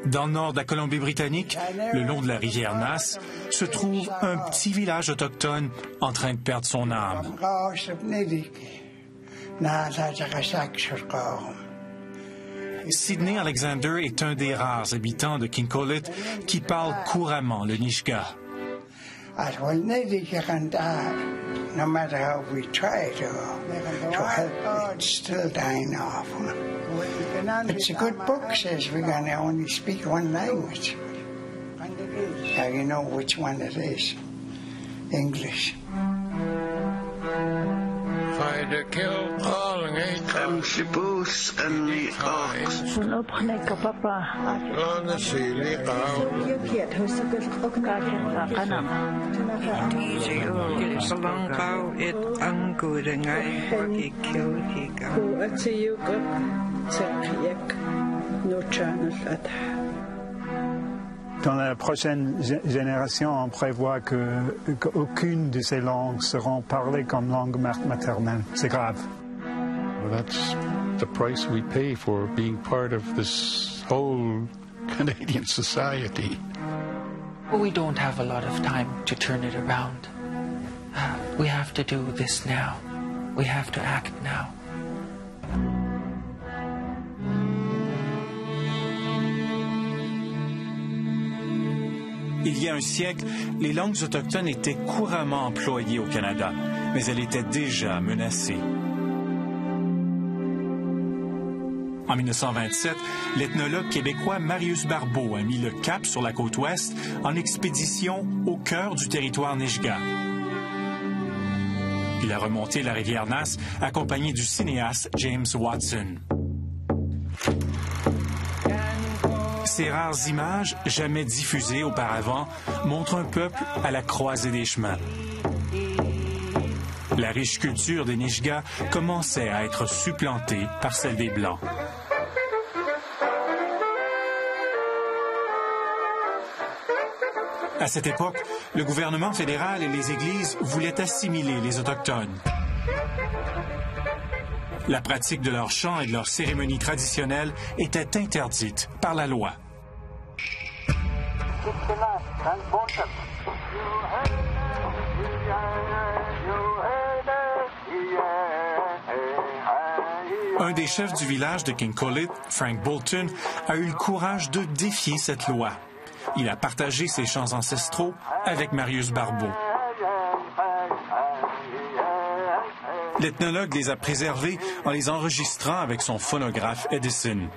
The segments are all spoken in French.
Dans le nord de la Colombie-Britannique, le long de la rivière Nass, se trouve un petit village autochtone en train de perdre son âme. Sidney Alexander est un des rares habitants de Kincolith qui parle couramment le Nisga'a. No matter how we try to help, it's still dying off. It's a good book, says we're going to only speak one language. Now you know which one it is. English. Fighter kill calling Sipus and the ox. on the sea Dans la prochaine génération, on prévoit qu'aucune de ces langues seront parlées comme langue maternelle. C'est grave. Well, that's the price we pay for being part of this whole Canadian society. We don't have a lot of time to turn it around. We have to do this now. We have to act now. Il y a un siècle, les langues autochtones étaient couramment employées au Canada, mais elles étaient déjà menacées. En 1927, l'ethnologue québécois Marius Barbeau a mis le cap sur la côte ouest en expédition au cœur du territoire Nisga'a. Il a remonté la rivière Nass accompagné du cinéaste James Watson. Ces rares images, jamais diffusées auparavant, montrent un peuple à la croisée des chemins. La riche culture des Nisga'a commençait à être supplantée par celle des Blancs. À cette époque, le gouvernement fédéral et les églises voulaient assimiler les Autochtones. La pratique de leurs chants et de leurs cérémonies traditionnelles était interdite par la loi. Un des chefs du village de Kincolith, Frank Bolton, a eu le courage de défier cette loi. Il a partagé ses chants ancestraux avec Marius Barbeau. L'ethnologue les a préservés en les enregistrant avec son phonographe Edison.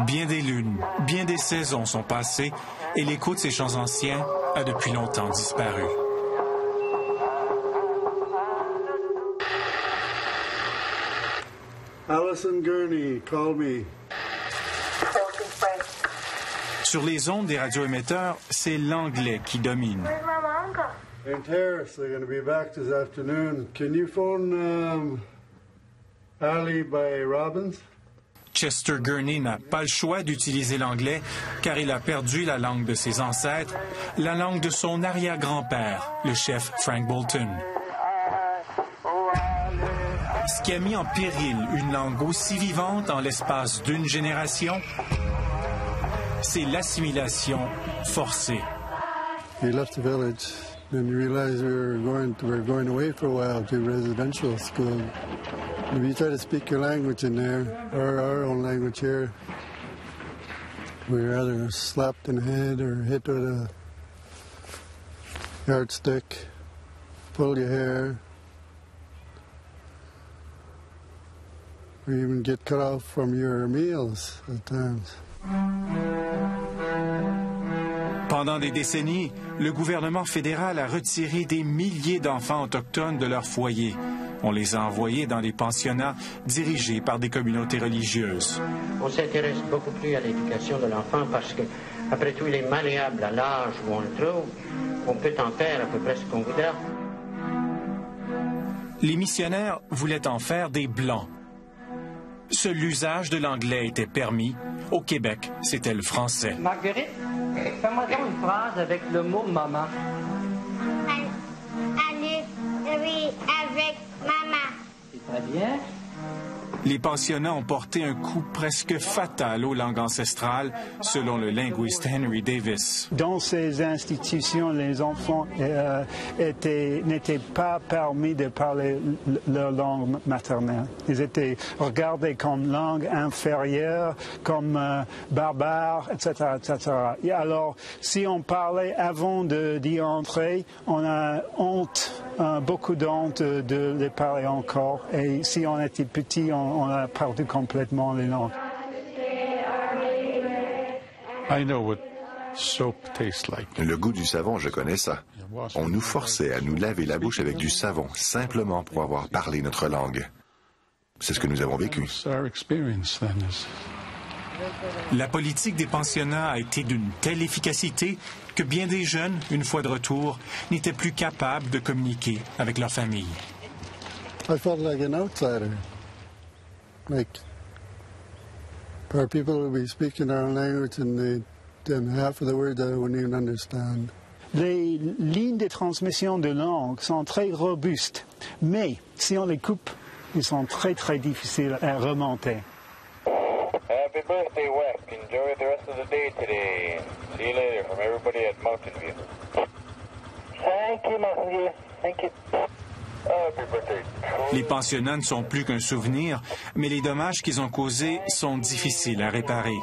Bien des lunes, bien des saisons sont passées et l'écho de ces chants anciens a depuis longtemps disparu. Alison Gurney, call me. Sur les ondes des radioémetteurs, c'est l'anglais qui domine. In Terrace, they're going to be back this afternoon. Can you phone Ali by Robbins? Chester Gurney n'a pas le choix d'utiliser l'anglais car il a perdu la langue de ses ancêtres, la langue de son arrière-grand-père, le chef Frank Bolton. Ce qui a mis en péril une langue aussi vivante en l'espace d'une génération, c'est l'assimilation forcée. We left the village and realized we were going away for a while to residential school. If you try to speak your language in there, or our own language here, we're either slapped in the head or hit with a yardstick, pull your hair, or even get cut off from your meals at times. Pendant des décennies, le gouvernement fédéral a retiré des milliers d'enfants autochtones de leur foyer. On les a envoyés dans des pensionnats dirigés par des communautés religieuses. On s'intéresse beaucoup plus à l'éducation de l'enfant parce que, après tout, il est malléable à l'âge où on le trouve. On peut en faire à peu près ce qu'on voudra. Les missionnaires voulaient en faire des Blancs. Seul l'usage de l'anglais était permis, Au Québec, c'était le français. Marguerite, fais-moi donc une phrase avec le mot maman. Allez, oui, avec maman. C'est très bien. Les pensionnats ont porté un coup presque fatal aux langues ancestrales, selon le linguiste Henry Davis. Dans ces institutions, les enfants n'étaient pas permis de parler leur langue maternelle. Ils étaient regardés comme langue inférieure, comme barbares, etc., etc. Et alors, si on parlait avant d'y entrer, on a honte, beaucoup d'honte de les parler encore. Et si on était petit, on a perdu complètement les langues. I know what soap tastes like. Le goût du savon, je connais ça. On nous forçait à nous laver la bouche avec du savon, simplement pour avoir parlé notre langue. C'est ce que nous avons vécu. La politique des pensionnats a été d'une telle efficacité que bien des jeunes, une fois de retour, n'étaient plus capables de communiquer avec leur famille. I felt like an outsider. Like, our people would be speaking our own language and then half of the words I wouldn't even understand. Les lignes de transmission de langue sont très robustes, mais si on les coupe, ils sont très, très difficiles à remonter. Happy birthday, Wes. Enjoy the rest of the day today. See you later from everybody at Mountain View. Thank you, Mountain View. Thank you. Les pensionnats ne sont plus qu'un souvenir, mais les dommages qu'ils ont causés sont difficiles à réparer.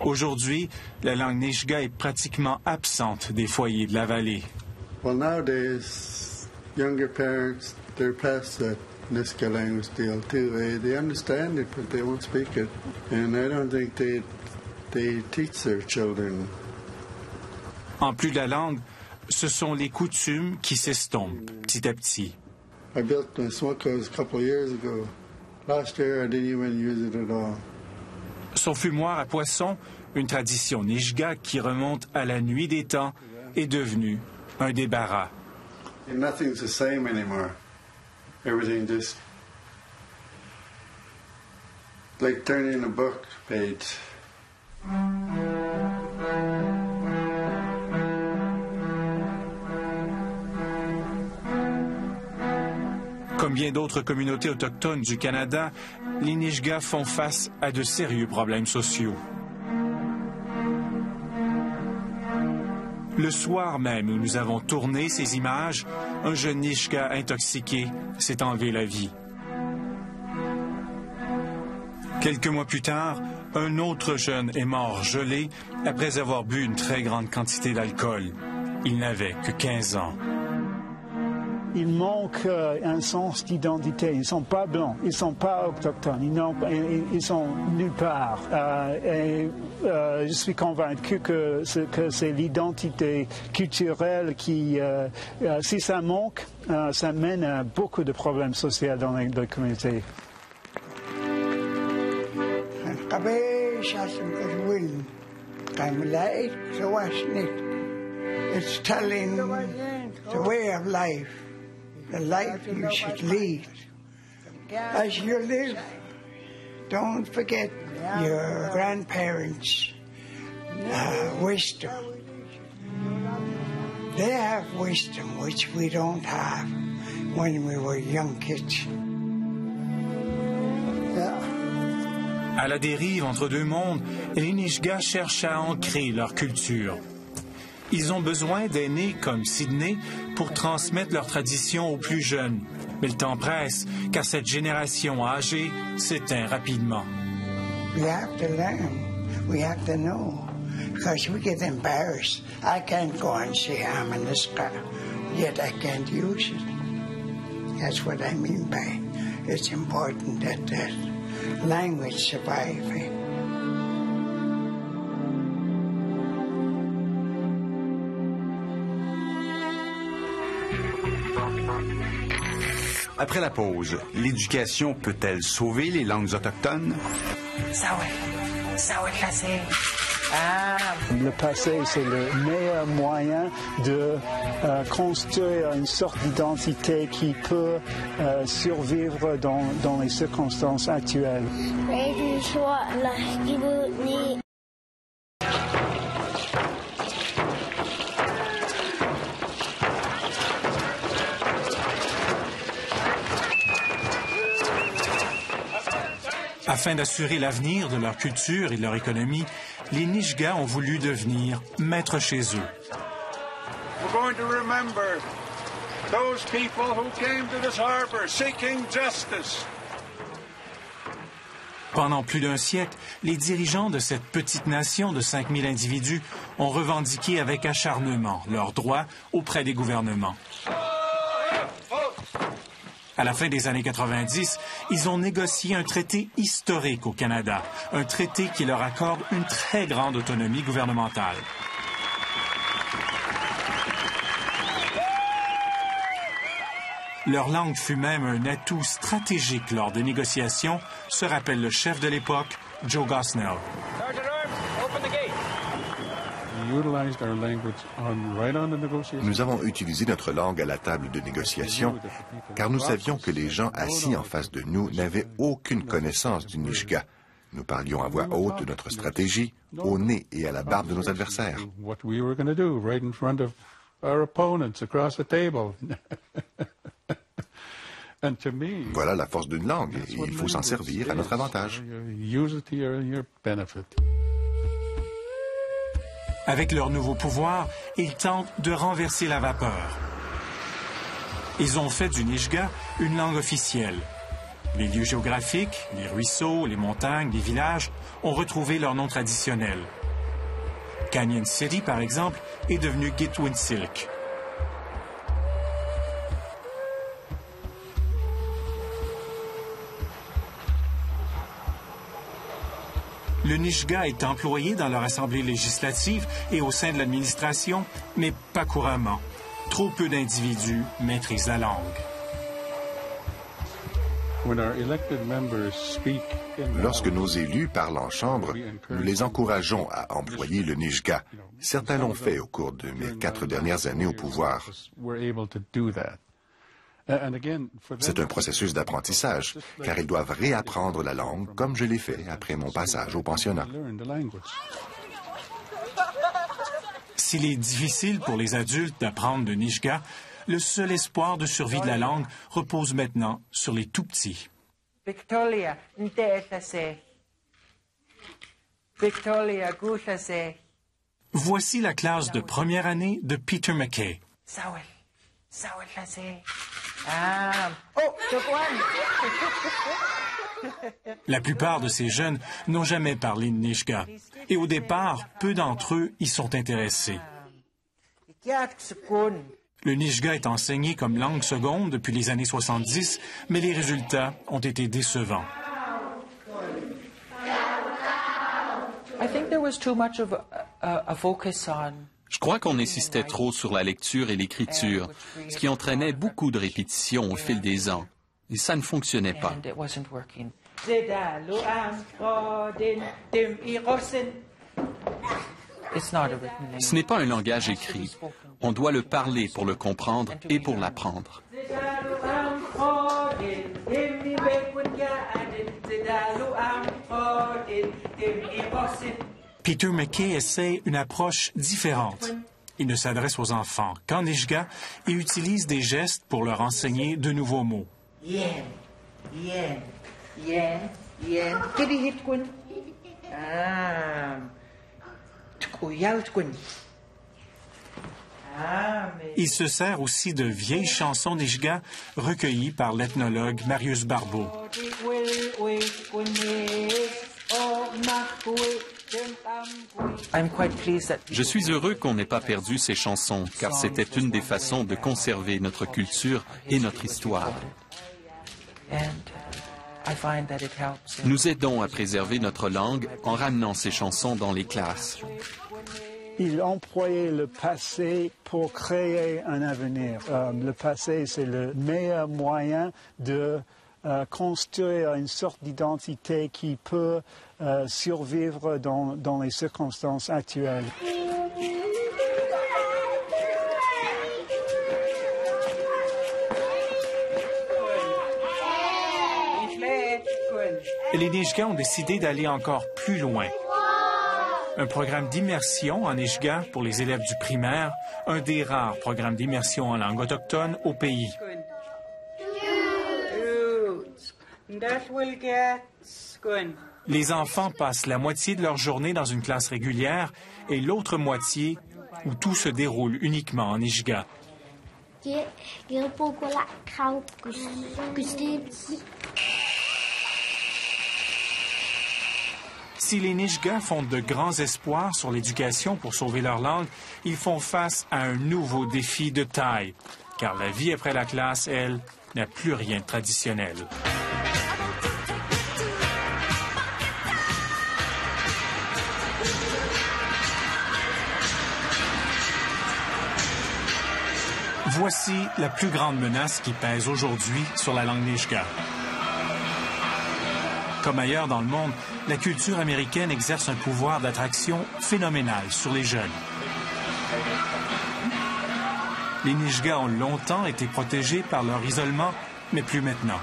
Aujourd'hui, la langue Nisga'a est pratiquement absente des foyers de la vallée. Well, nowadays, younger parents, they're past that Nisga'a language deal too. They understand it, but they won't speak it. And I don't think they teach their children. En plus de la langue, ce sont les coutumes qui s'estompent petit à petit. I built my smokehouse a couple of years ago. Last year, I didn't even use it at all. Son fumoir à poisson, une tradition Nisga'a qui remonte à la nuit des temps, est devenue un débarras. Nothing's the same anymore. Everything just like turning a book page. Comme bien d'autres communautés autochtones du Canada, les Nisga'a font face à de sérieux problèmes sociaux. Le soir même où nous avons tourné ces images, un jeune Nisga'a intoxiqué s'est enlevé la vie. Quelques mois plus tard, un autre jeune est mort gelé après avoir bu une très grande quantité d'alcool. Il n'avait que 15 ans. Il manque un sens d'identité. Ils ne sont pas blancs, ils ne sont pas autochtones, ils sont nulle part. Je suis convaincu que c'est l'identité culturelle qui, si ça manque, ça mène à beaucoup de problèmes sociaux dans les communautés. It's telling the way of life. The life you should lead. As you live, don't forget your grandparents' wisdom. They have wisdom which we don't have when we were young kids. À la dérive entre deux mondes, les Nisga'a cherchent à ancrer leur culture. Ils ont besoin d'aînés comme Sidney pour transmettre leur tradition aux plus jeunes. Mais le temps presse, car cette génération âgée s'éteint rapidement. We have to learn. We have to know. Because we get embarrassed. I can't go and say I'm a Nisga'a, yet I can't use it. That's what I mean by it's important that the language survive. Après la pause, l'éducation peut-elle sauver les langues autochtones? Ça va être facile. Le passé, c'est le meilleur moyen de construire une sorte d'identité qui peut survivre dans les circonstances actuelles. Afin d'assurer l'avenir de leur culture et de leur économie, les Nisga'a ont voulu devenir maîtres chez eux. We're going to remember those people who came to this harbor seeking justice. Pendant plus d'un siècle, les dirigeants de cette petite nation de 5000 individus ont revendiqué avec acharnement leurs droits auprès des gouvernements. À la fin des années 90, ils ont négocié un traité historique au Canada, un traité qui leur accorde une très grande autonomie gouvernementale. Leur langue fut même un atout stratégique lors des négociations, se rappelle le chef de l'époque, Joe Gosnell. Nous avons utilisé notre langue à la table de négociation car nous savions que les gens assis en face de nous n'avaient aucune connaissance du Nisga'a. Nous parlions à voix haute de notre stratégie, au nez et à la barbe de nos adversaires. Voilà la force d'une langue et il faut s'en servir à notre avantage. Avec leur nouveau pouvoir, ils tentent de renverser la vapeur. Ils ont fait du Nisga'a une langue officielle. Les lieux géographiques, les ruisseaux, les montagnes, les villages ont retrouvé leur nom traditionnel. Canyon City, par exemple, est devenu Gitwinsilk. Le Nisga'a est employé dans leur assemblée législative et au sein de l'administration, mais pas couramment. Trop peu d'individus maîtrisent la langue. Lorsque nos élus parlent en chambre, nous les encourageons à employer le Nisga'a. Certains l'ont fait au cours de mes 4 dernières années au pouvoir. C'est un processus d'apprentissage, car ils doivent réapprendre la langue comme je l'ai fait après mon passage au pensionnat. S'il est difficile pour les adultes d'apprendre le Nisga'a, le seul espoir de survie de la langue repose maintenant sur les tout-petits. Victoria, Voici la classe de première année de Peter McKay. La plupart de ces jeunes n'ont jamais parlé de Nisga'a. Et au départ, peu d'entre eux y sont intéressés. Le Nisga'a est enseigné comme langue seconde depuis les années 70, mais les résultats ont été décevants. Je crois qu'on insistait trop sur la lecture et l'écriture, ce qui entraînait beaucoup de répétitions au fil des ans. Et ça ne fonctionnait pas. Ce n'est pas un langage écrit. On doit le parler pour le comprendre et pour l'apprendre. Peter McKay essaie une approche différente. Il ne s'adresse aux enfants qu'en Nisga'a et utilise des gestes pour leur enseigner de nouveaux mots. Il se sert aussi de vieilles chansons Nisga'a recueillies par l'ethnologue Marius Barbeau. Je suis heureux qu'on n'ait pas perdu ces chansons, car c'était une des façons de conserver notre culture et notre histoire. Nous aidons à préserver notre langue en ramenant ces chansons dans les classes. Il employait le passé pour créer un avenir. Le passé, c'est le meilleur moyen de construire une sorte d'identité qui peut survivre dans les circonstances actuelles. Les Nijga ont décidé d'aller encore plus loin. Un programme d'immersion en Nijga pour les élèves du primaire, un des rares programmes d'immersion en langue autochtone au pays. Les enfants passent la moitié de leur journée dans une classe régulière et l'autre moitié où tout se déroule uniquement en Nijga. Si les Nijga fondent de grands espoirs sur l'éducation pour sauver leur langue, ils font face à un nouveau défi de taille, car la vie après la classe, elle, n'a plus rien de traditionnel. Voici la plus grande menace qui pèse aujourd'hui sur la langue Nijga. Comme ailleurs dans le monde, la culture américaine exerce un pouvoir d'attraction phénoménal sur les jeunes. Les Nijga ont longtemps été protégés par leur isolement, mais plus maintenant.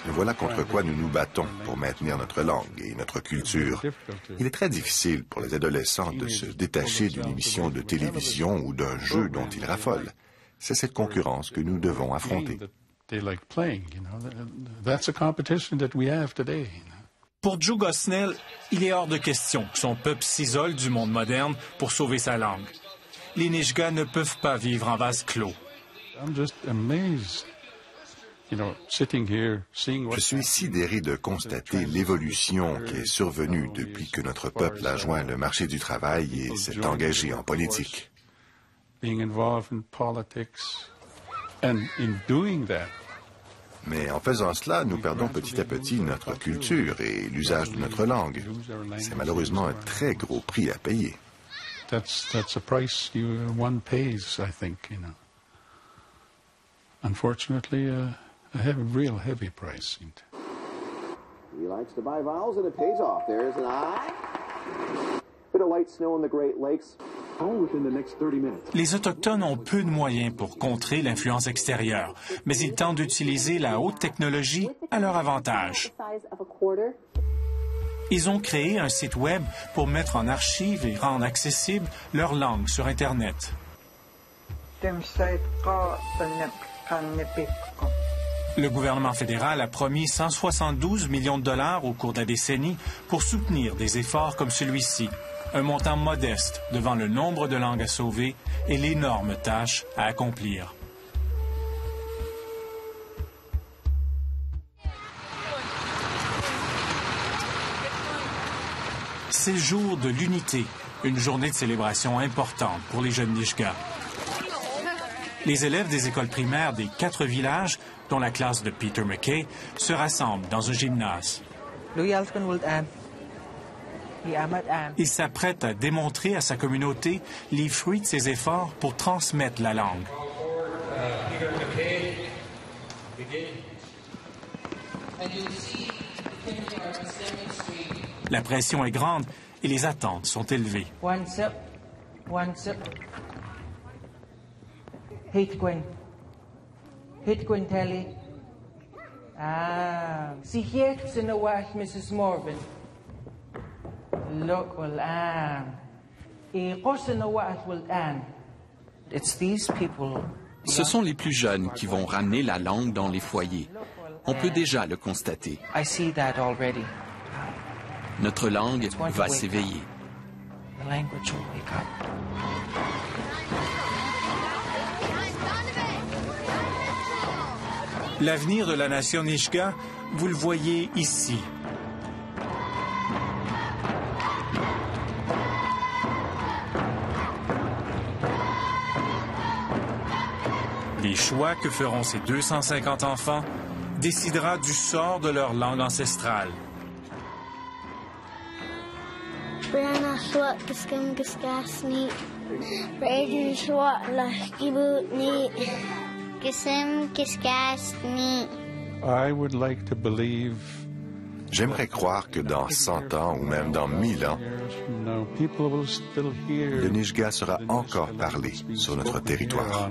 Voilà contre quoi nous nous battons pour maintenir notre langue et notre culture. Il est très difficile pour les adolescents de se détacher d'une émission de télévision ou d'un jeu dont ils raffolent. C'est cette concurrence que nous devons affronter. Pour Joe Gosnell, il est hors de question que son peuple s'isole du monde moderne pour sauver sa langue. Les Nijga ne peuvent pas vivre en vase clos. Je suis sidéré de constater l'évolution qui est survenue depuis que notre peuple a joint le marché du travail et s'est engagé en politique. Mais en faisant cela, nous perdons petit à petit notre culture et l'usage de notre langue. C'est malheureusement un très gros prix à payer. That's a price one pays, I think, Unfortunately, a real heavy price. He likes to buy vowels and it pays off. There's an I. Bit of light snow in the Great Lakes. Les Autochtones ont peu de moyens pour contrer l'influence extérieure, mais ils tentent d'utiliser la haute technologie à leur avantage. Ils ont créé un site web pour mettre en archive et rendre accessible leur langue sur Internet. Le gouvernement fédéral a promis 172 millions de dollars au cours de la décennie pour soutenir des efforts comme celui-ci. Un montant modeste devant le nombre de langues à sauver et l'énorme tâche à accomplir. C'est le jour de l'unité, une journée de célébration importante pour les jeunes Nijga. Les élèves des écoles primaires des 4 villages, dont la classe de Peter McKay, se rassemblent dans un gymnase. Il s'apprête à démontrer à sa communauté les fruits de ses efforts pour transmettre la langue. La pression est grande et les attentes sont élevées. Mrs. Morgan. Ce sont les plus jeunes qui vont ramener la langue dans les foyers. On peut déjà le constater. Notre langue va s'éveiller. L'avenir de la nation Nijga, vous le voyez ici. Les choix que feront ces 250 enfants décidera du sort de leur langue ancestrale. I would like to believe J'aimerais croire que dans 100 ans ou même dans 1000 ans, le Nijga sera encore parlé sur notre territoire.